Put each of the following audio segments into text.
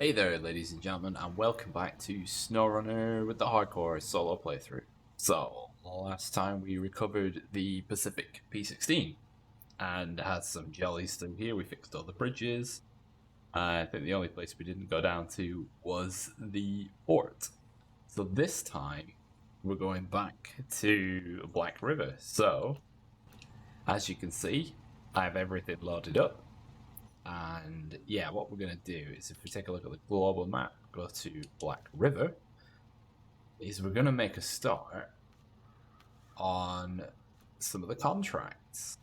Hey there, ladies and gentlemen, and welcome back to Snowrunner with the hardcore solo playthrough. So, last time we recovered the Pacific P16 and had some jellies through here. We fixed all the bridges. I think the only place we didn't go down to was the port. So this time we're going back to Black River. So, as you can see, I have everything loaded up. And yeah, what we're going to do is if we take a look at the global map, go to Black River, is we're going to make a start on some of the contracts.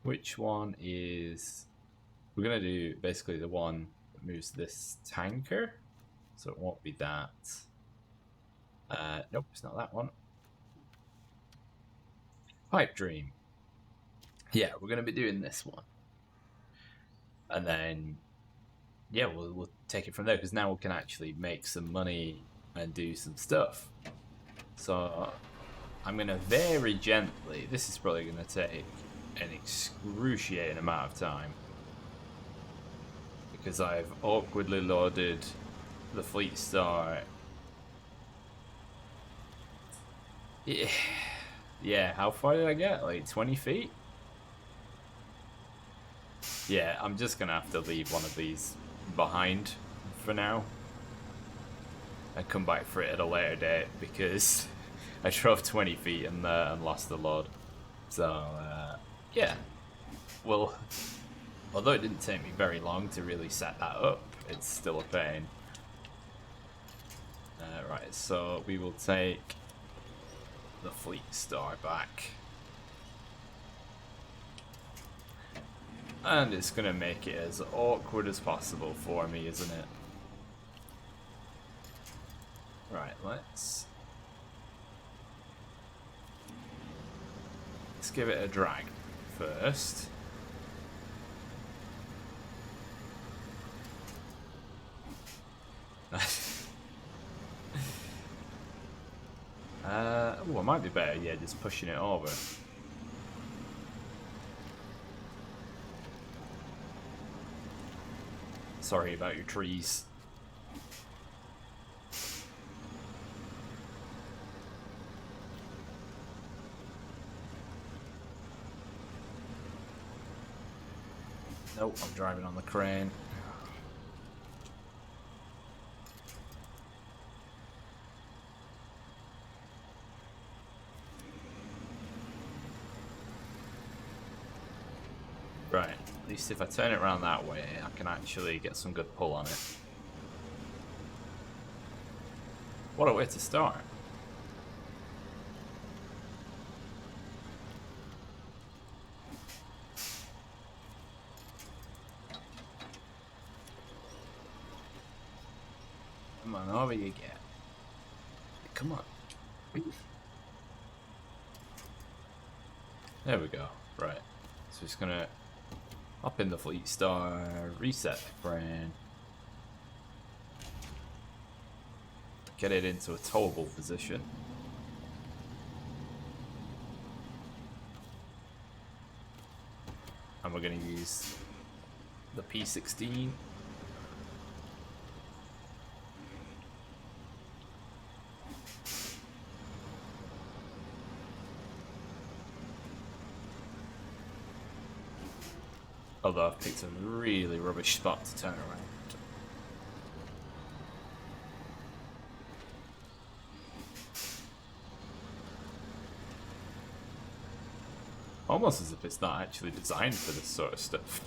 Which one is... We're going to do basically the one that moves this tanker. So it won't be that. Nope, it's not that one. Pipe Dream. Yeah, we're going to be doing this one. And then, yeah, we'll take it from there, because now we can actually make some money and do some stuff. So I'm going to very gently, this is probably going to take an excruciating amount of time, because I've awkwardly loaded the Fleet Star. Yeah, how far did I get? Like 20 feet? Yeah, I'm just gonna have to leave one of these behind for now and come back for it at a later date, because I drove 20 feet and lost the load. So yeah, well, although it didn't take me very long to really set that up, it's still a pain. Right, so we will take the Fleet Star back. And it's going to make it as awkward as possible for me, isn't it? Right, let's give it a drag first. Oh, it might be better, yeah, just pushing it over. Sorry about your trees. Nope, I'm driving on the crane. Right, at least if I turn it around that way, I can actually get some good pull on it. What a way to start. Come on, over you get. Come on. There we go. Right. So it's gonna hop in the Fleet Star, reset the crane, get it into a towable position. And we're gonna use the P16. Although I've picked a really rubbish spot to turn around. Almost as if it's not actually designed for this sort of stuff.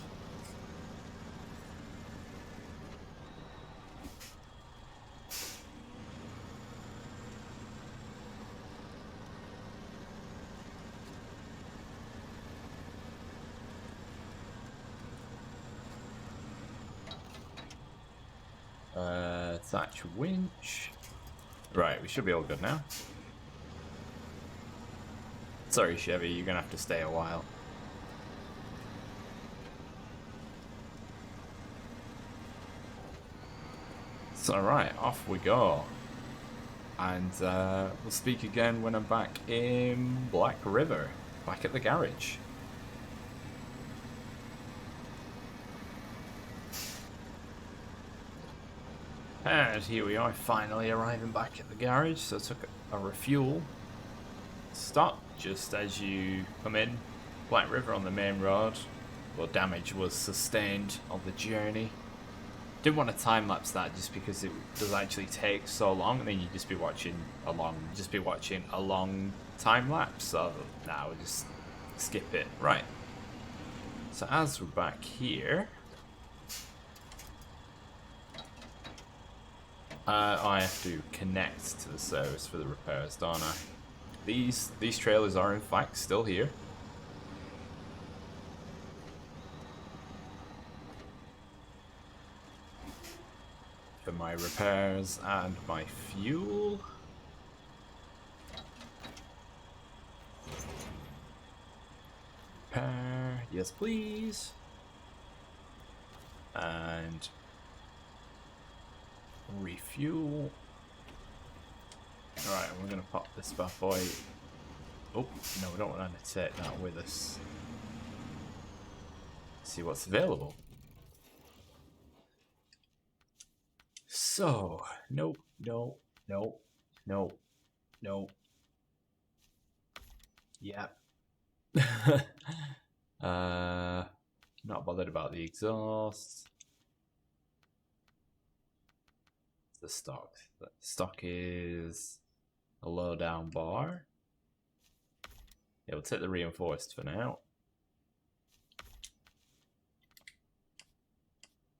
Thatch winch. Right, we should be all good now. Sorry, Chevy, you're gonna have to stay a while. So, right, off we go. And we'll speak again when I'm back in Black River, back at the garage. And here we are, finally arriving back at the garage. So I took a refuel stop just as you come in Black River on the main road. Well, damage was sustained on the journey. Didn't want to time lapse that just because it does actually take so long, and then you'd just be watching a long time lapse. So now we'll just skip it. Right. So as we're back here, I have to connect to the service for the repairs, don't I? These trailers are in fact still here. For my repairs and my fuel. Repair, yes please. And refuel. Alright, we're gonna pop this bad boy. Oh, no, we don't want to take that with us. See what's available. So, nope. Yeah. Not bothered about the exhaust. The stock. The stock is a low down bar. Yeah, we'll take the reinforced for now.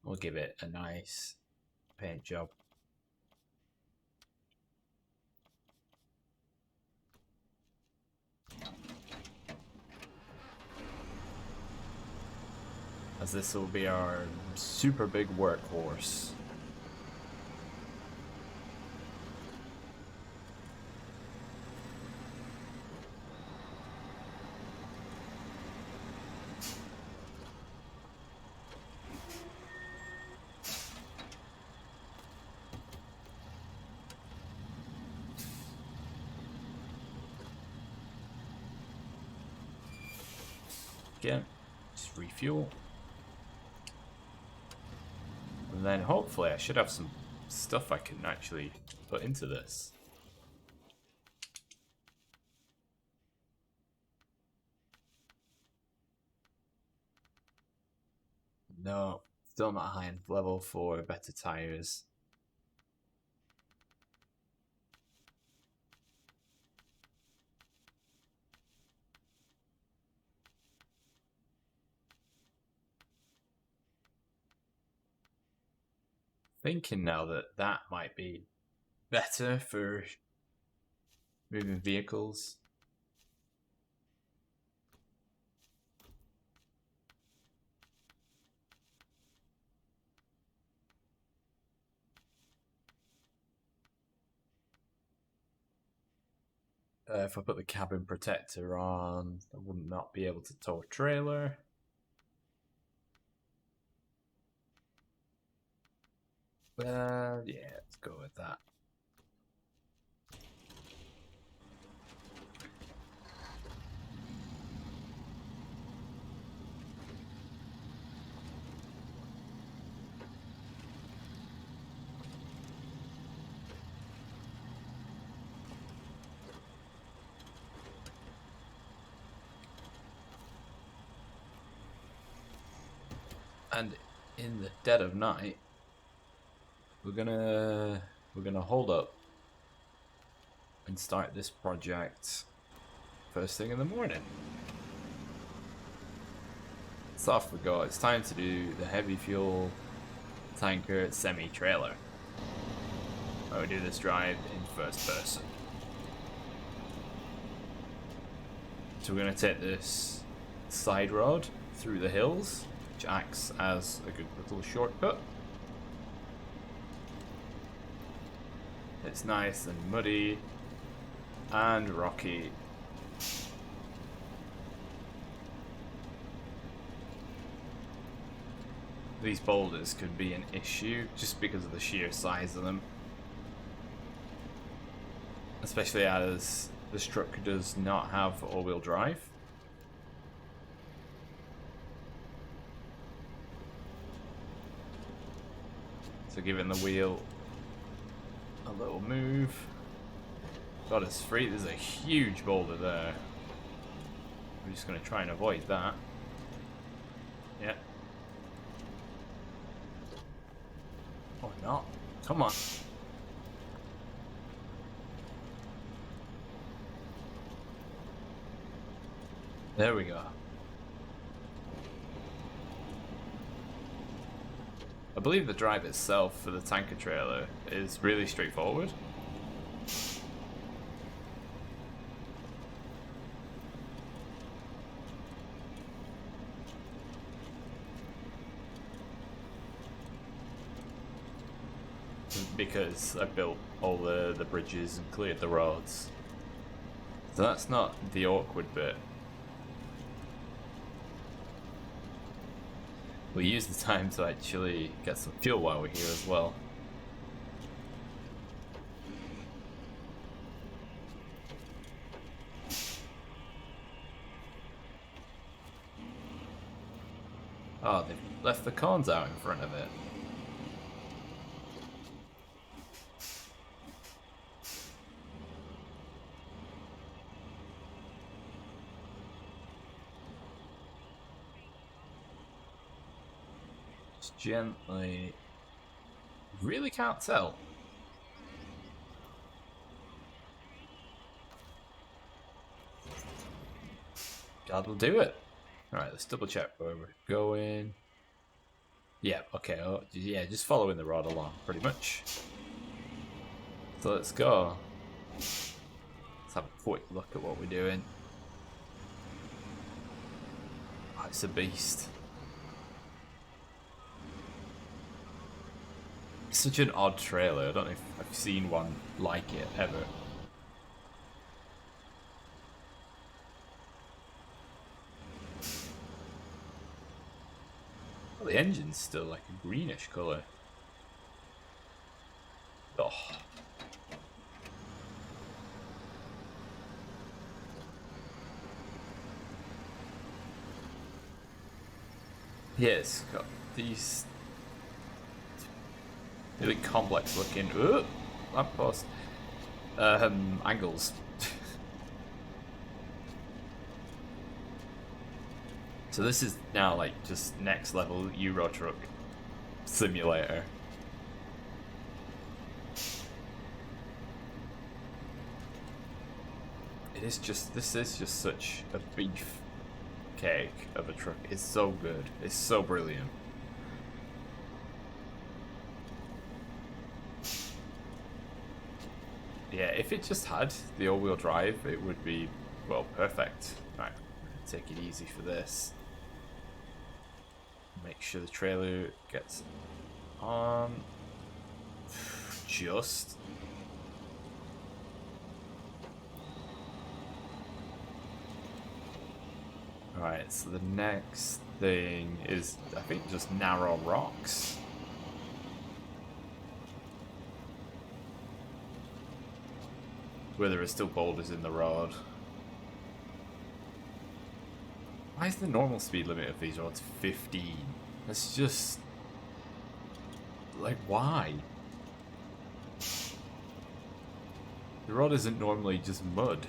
We'll give it a nice paint job. As this will be our super big workhorse. Again, just refuel. And then hopefully I should have some stuff I can actually put into this. No, still not high enough level for better tires. Thinking now that might be better for moving vehicles. If I put the cabin protector on, I would not be able to tow a trailer. Yeah, let's go with that. And in the dead of night, we're gonna hold up and start this project first thing in the morning. So off we go. It's time to do the heavy fuel tanker semi-trailer. I will do this drive in first person. So we're gonna take this side road through the hills, which acts as a good little shortcut. It's nice and muddy and rocky. These boulders could be an issue just because of the sheer size of them. Especially as this truck does not have all-wheel drive. So giving the wheel A little move. God, it's free. There's a huge boulder there. We're just going to try and avoid that. Yeah. Or not. Come on. There we go. I believe the drive itself for the tanker trailer is really straightforward. Because I built all the bridges and cleared the roads. So that's not the awkward bit. We'll use the time to actually get some fuel while we're here as well. Oh, they've left the cones out in front of it. Gently. Really can't tell. That'll do it. Alright, let's double check where we're going. Yeah, okay. Oh, yeah, just following the rod along, pretty much. So let's go. Let's have a quick look at what we're doing. Oh, it's a beast. Such an odd trailer. I don't know if I've seen one like it ever. Well, the engine's still like a greenish colour. Oh. Yeah, it's got these really complex looking lamppost angles. So this is now like just next level Euro Truck simulator. This is just such a beef cake of a truck. It's so good. It's so brilliant. Yeah, if it just had the all-wheel drive, it would be, well, perfect. Right, take it easy for this. Make sure the trailer gets on. Just. Alright, so the next thing is, I think, just narrow rocks. Where there are still boulders in the road. Why is the normal speed limit of these roads 15? That's just... like, why? The road isn't normally just mud.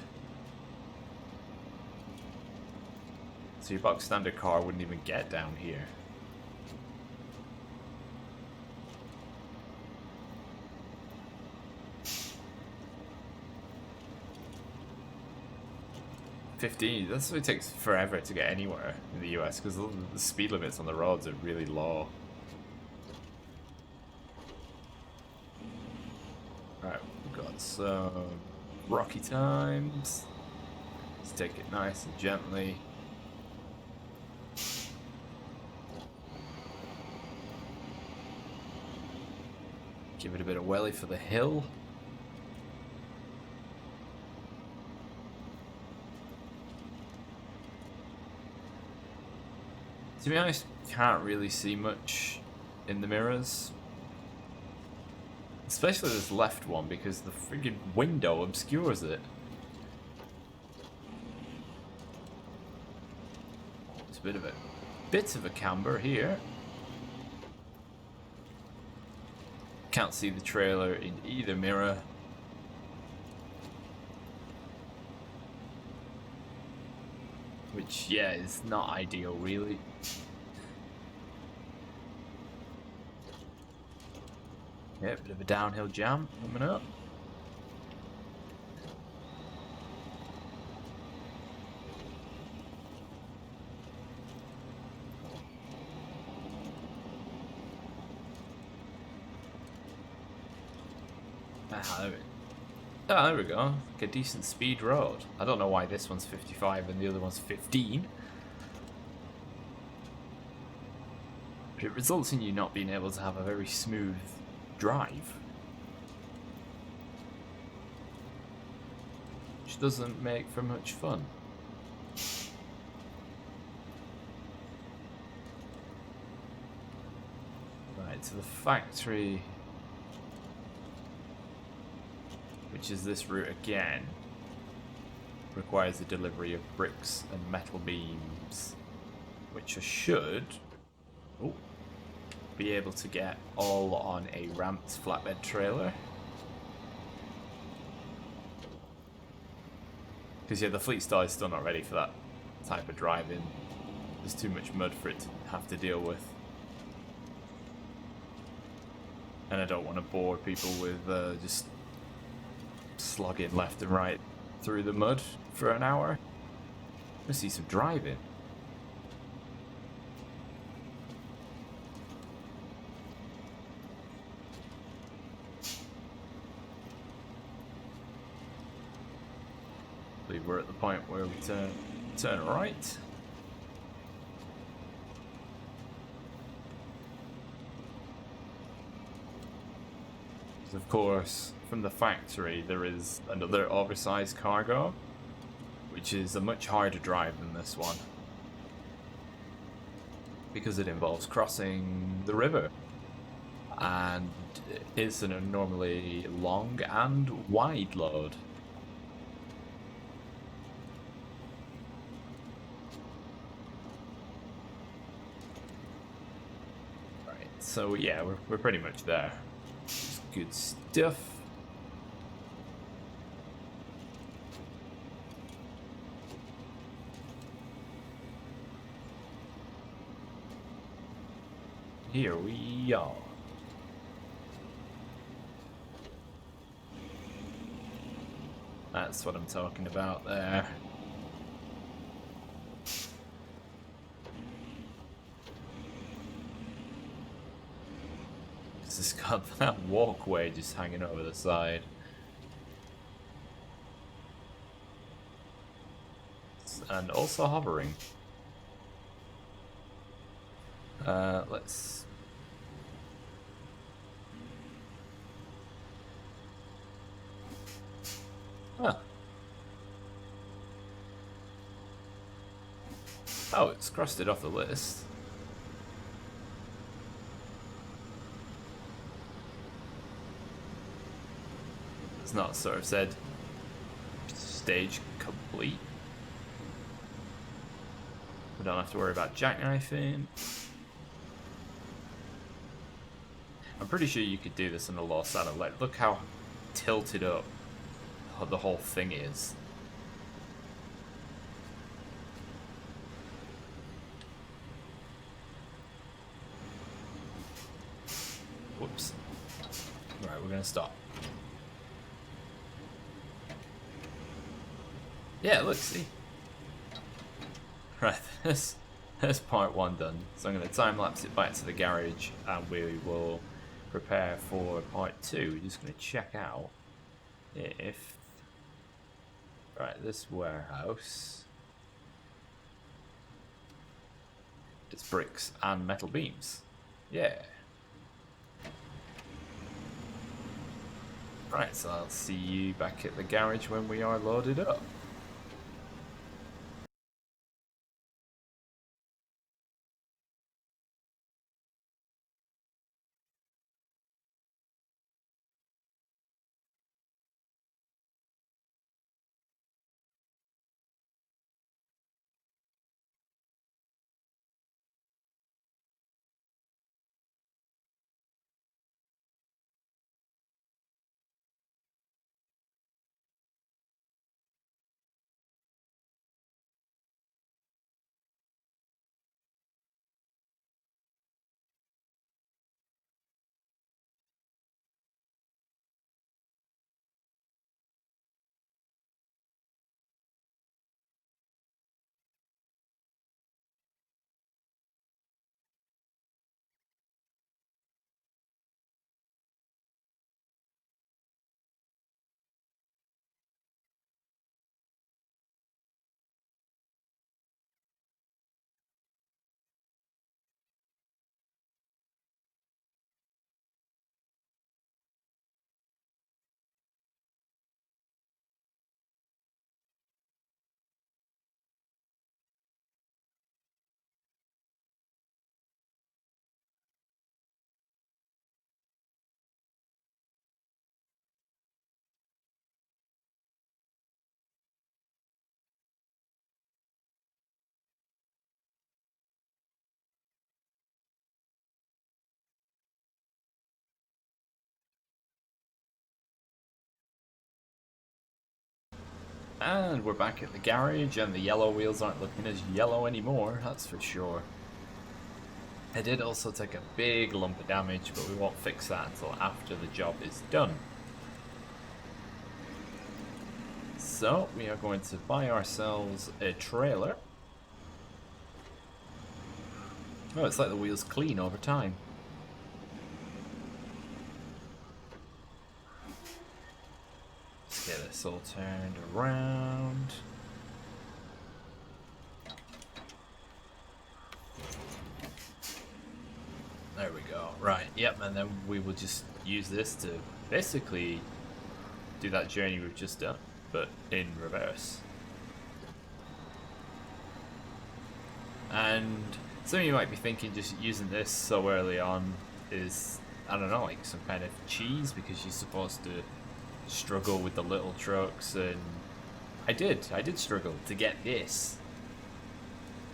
So your box standard car wouldn't even get down here. That's why it takes forever to get anywhere in the US, because the speed limits on the roads are really low. Alright, we've got some rocky times. Let's take it nice and gently. Give it a bit of welly for the hill. To be honest, can't really see much in the mirrors. Especially this left one, because the friggin' window obscures it. It's a bit of a camber here. Can't see the trailer in either mirror. Which, yeah, is not ideal, really. Yeah, bit of a downhill jam coming up. There we go. Like a decent speed road. I don't know why this one's 55 and the other one's 15. But it results in you not being able to have a very smooth drive. Which doesn't make for much fun. Right, to the factory, which is this route again, requires the delivery of bricks and metal beams, which I should be able to get all on a ramped flatbed trailer. Because yeah, the fleet style is still not ready for that type of driving. There's too much mud for it to have to deal with. And I don't want to bore people with just slogging left and right through the mud for an hour. I see some driving. I believe we're at the point where we turn right. Of course, from the factory there is another oversized cargo, which is a much harder drive than this one, because it involves crossing the river, and it's an abnormally long and wide load. Right, so yeah, we're pretty much there. Good stuff. Here we are. That's what I'm talking about there. This has got that walkway just hanging over the side. And also hovering. Let's... Huh. Oh, it's crossed it off the list. It's not sort of said stage complete. We don't have to worry about jackknifing. I'm pretty sure you could do this on a low saddle. Like, look how tilted up the whole thing is. Whoops. Right, we're gonna stop. Yeah, look, see? Right, there's part one done. So I'm going to time-lapse it back to the garage and we will prepare for part two. We're just going to check out if... Right, this warehouse... It's bricks and metal beams. Yeah. Right, so I'll see you back at the garage when we are loaded up. And we're back at the garage, and the yellow wheels aren't looking as yellow anymore, that's for sure. I did also take a big lump of damage, but we won't fix that until after the job is done. So, we are going to buy ourselves a trailer. Oh, it's like the wheels clean over time. Let's get this all turned around. There we go. Right, yep, and then we will just use this to basically do that journey we've just done, but in reverse. And some of you might be thinking just using this so early on is, I don't know, like some kind of cheese, because you're supposed to struggle with the little trucks, and I did struggle to get this.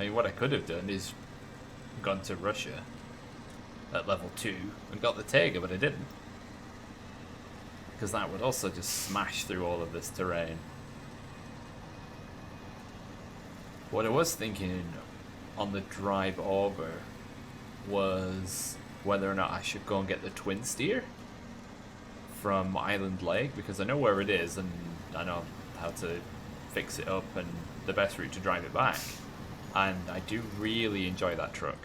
I mean, what I could have done is gone to Russia at level 2 and got the Tega, but I didn't, because that would also just smash through all of this terrain. What I was thinking on the drive over was whether or not I should go and get the twin steer from Island Lake, because I know where it is and I know how to fix it up and the best route to drive it back, and I do really enjoy that truck.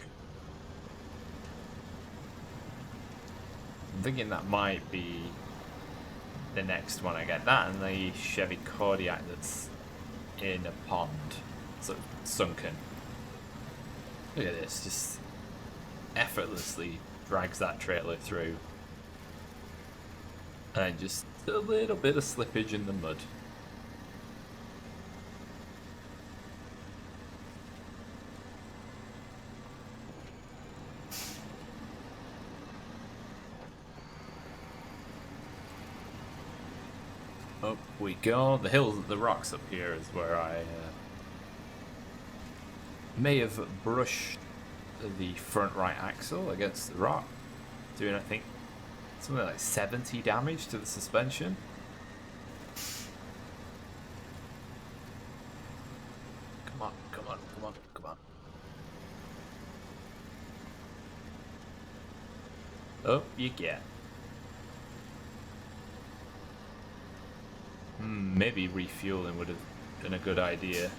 I'm thinking that might be the next one I get, that and the Chevy Kodiak that's in a pond, sort of sunken. Look at this, just effortlessly drags that trailer through. And just a little bit of slippage in the mud. Up we go. The hills, the rocks up here is where I may have brushed the front right axle against the rock, doing I think something like 70 damage to the suspension. Come on, come on, come on, come on. Up you get. Maybe refueling would have been a good idea,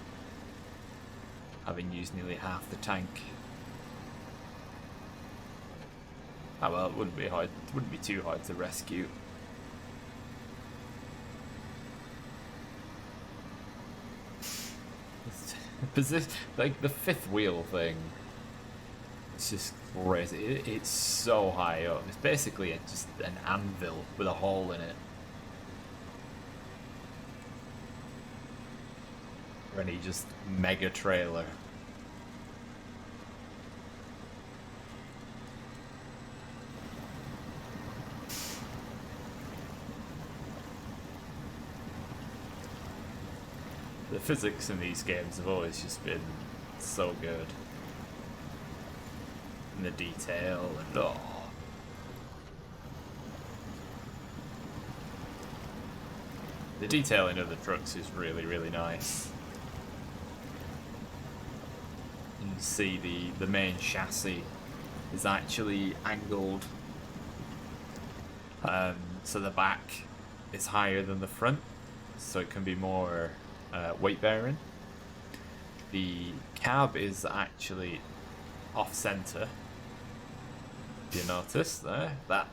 having used nearly half the tank. Oh well, it wouldn't be hard. It wouldn't be too hard to rescue. Like the fifth wheel thing, it's just crazy. It's so high up. It's basically just an anvil with a hole in it. Or any just mega trailer. The physics in these games have always just been so good. And the detail and oh. The detailing of the trucks is really, really nice. You can see the main chassis is actually angled. So the back is higher than the front, so it can be more weight bearing. The cab is actually off center. Do you notice there? That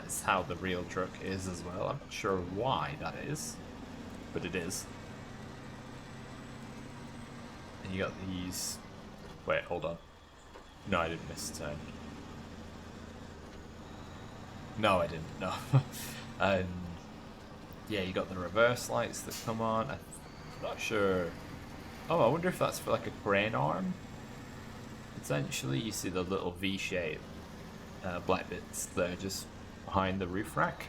is how the real truck is as well. I'm not sure why that is, but it is. And you got these. Wait, hold on. No, I didn't miss a turn. No, I didn't. No. And yeah, you got the reverse lights that come on. I'm not sure. Oh, I wonder if that's for like a crane arm. Potentially, you see the little V-shape black bits there just behind the roof rack.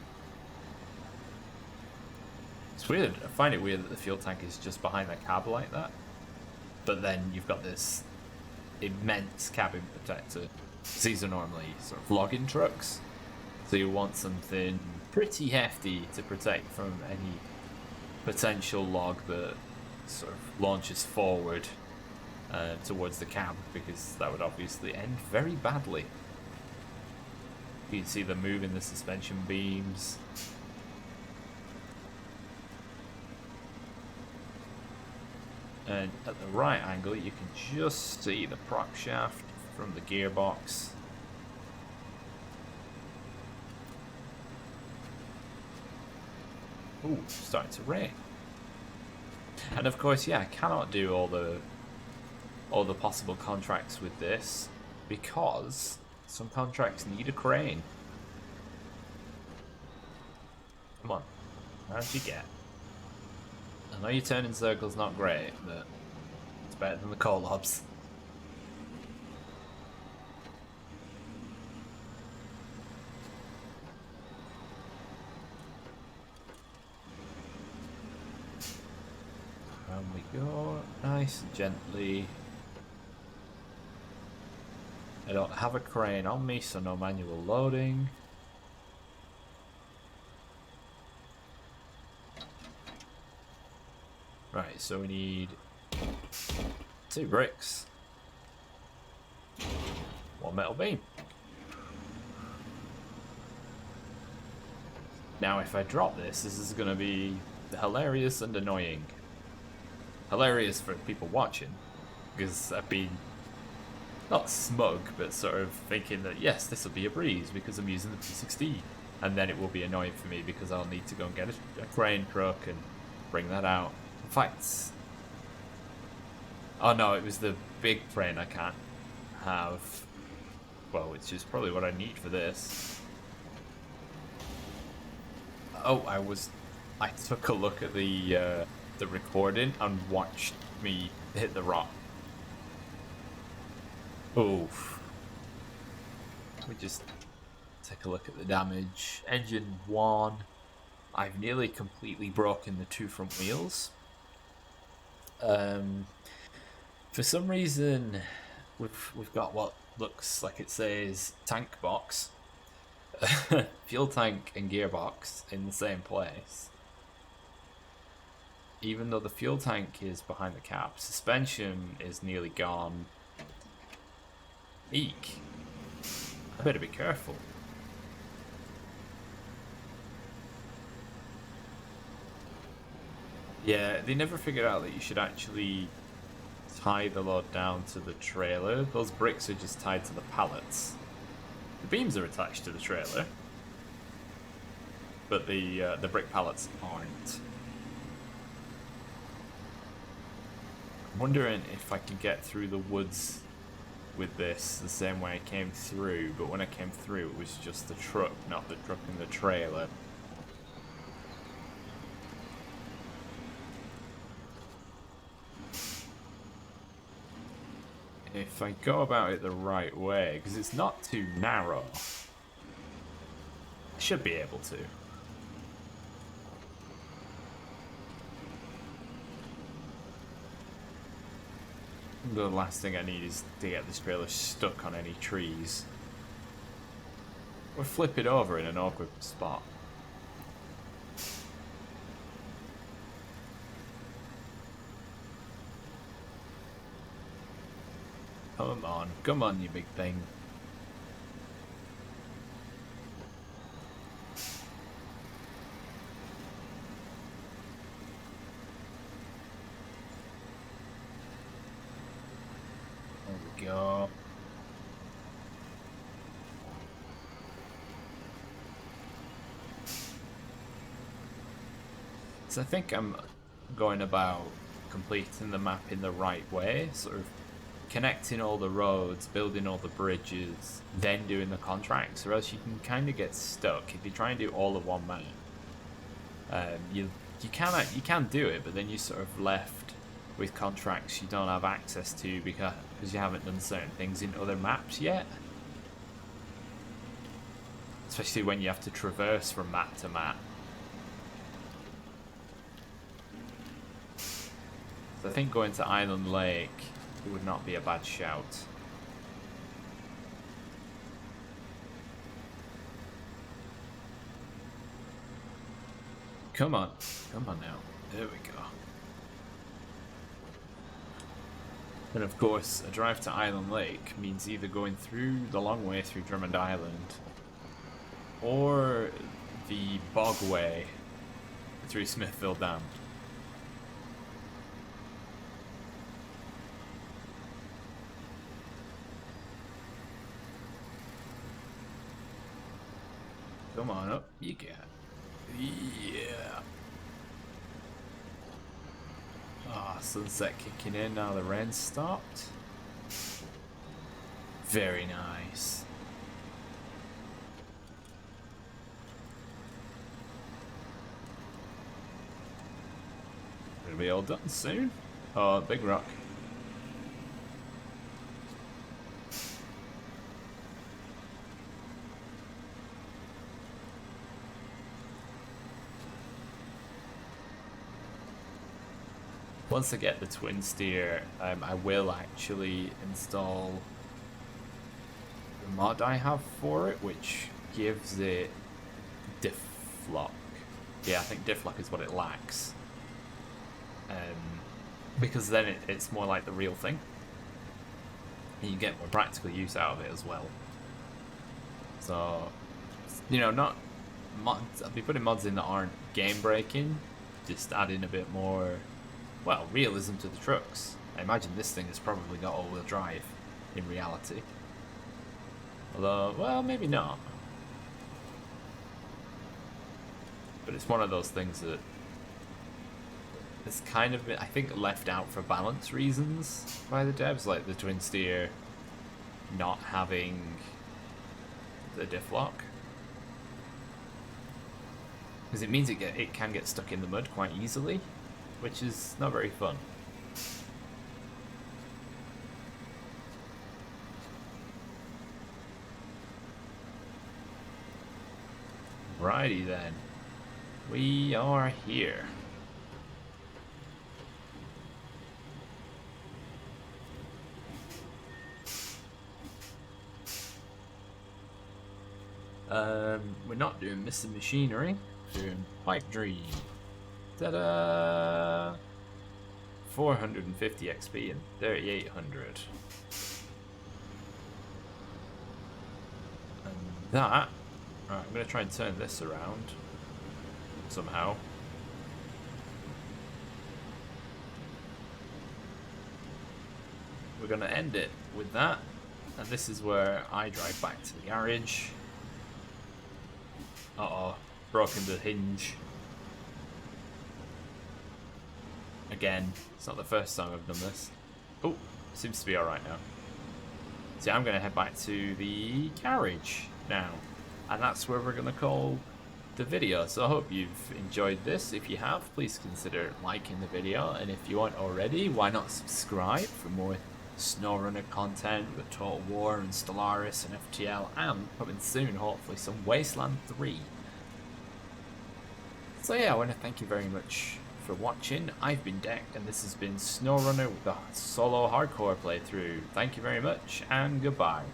It's weird. I find it weird that the fuel tank is just behind the cab like that. But then you've got this immense cabin protector. These are normally sort of logging trucks, so you want something pretty hefty to protect from any potential log that sort of launches forward towards the cab, because that would obviously end very badly. You can see them moving the suspension beams. And at the right angle, you can just see the prop shaft from the gearbox. Ooh, starting to rain. And of course, yeah, I cannot do all the possible contracts with this because some contracts need a crane. Come on, how'd you get? I know you turn in circles not great, but it's better than the coal lobs. Around we go, nice and gently. I don't have a crane on me, so no manual loading. Right, so we need 2 bricks, 1 metal beam. Now if I drop this is going to be hilarious and annoying. Hilarious for people watching, because I've been not smug, but sort of thinking that yes, this will be a breeze because I'm using the P16, and then it will be annoying for me because I'll need to go and get a crane truck and bring that out. In fact, oh no, it was the big crane I can't have, well, which is probably what I need for this. Oh, I took a look at the recording and watched me hit the rock. Oof. Let me just take a look at the damage. Engine 1. I've nearly completely broken the 2 front wheels. For some reason, we've got what looks like it says tank box, fuel tank and gearbox in the same place. Even though the fuel tank is behind the cab, suspension is nearly gone. Eek. I better be careful. Yeah, they never figured out that you should actually tie the load down to the trailer. Those bricks are just tied to the pallets. The beams are attached to the trailer, but the brick pallets aren't. I'm wondering if I can get through the woods with this the same way I came through, but when I came through it was just the truck, not the truck and the trailer. If I go about it the right way, because it's not too narrow, I should be able to. The last thing I need is to get this trailer stuck on any trees. Or flip it over in an awkward spot. Come on, you big thing. There we go. So I think I'm going about completing the map in the right way, sort of connecting all the roads, building all the bridges, then doing the contracts, or else you can kind of get stuck if you try and do all of one map. You can do it, but then you're sort of left with contracts you don't have access to because you haven't done certain things in other maps yet. Especially when you have to traverse from map to map. So I think going to Island Lake, it would not be a bad shout. Come on now. There we go. And of course, a drive to Island Lake means either going through the long way through Drummond Island or the bog way through Smithville Dam. Come on up, you can. Yeah. Ah, sunset kicking in now the rain's stopped. Very nice. Gonna be all done soon. Oh, big rock. Once I get the twin steer, I will actually install the mod I have for it, which gives it diff lock. Yeah, I think diff lock is what it lacks. Because then it's more like the real thing. And you get more practical use out of it as well. So, you know, not mods. I'll be putting mods in that aren't game breaking, just adding a bit more, well, realism to the trucks. I imagine this thing has probably got all-wheel drive in reality. Although, well, maybe not. But it's one of those things that it's kind of, I think, left out for balance reasons by the devs, like the twin steer not having the diff lock. Because it means it can get stuck in the mud quite easily, which is not very fun. Righty then, we are here. We're not doing missing machinery, we're doing pipe dream. Ta-da! 450 XP and 3800. And that, right, I'm going to try and turn this around somehow. We're going to end it with that, and this is where I drive back to the garage. Uh-oh, broken the hinge. Again, it's not the first time I've done this. Oh, seems to be alright now. So I'm going to head back to the garage now. And that's where we're going to call the video. So I hope you've enjoyed this. If you have, please consider liking the video. And if you aren't already, why not subscribe for more Snowrunner content with Total War and Stellaris and FTL. And coming soon, hopefully, some Wasteland 3. So yeah, I want to thank you very much for watching. I've been Deck, and this has been Snowrunner with the solo hardcore playthrough. Thank you very much, and goodbye.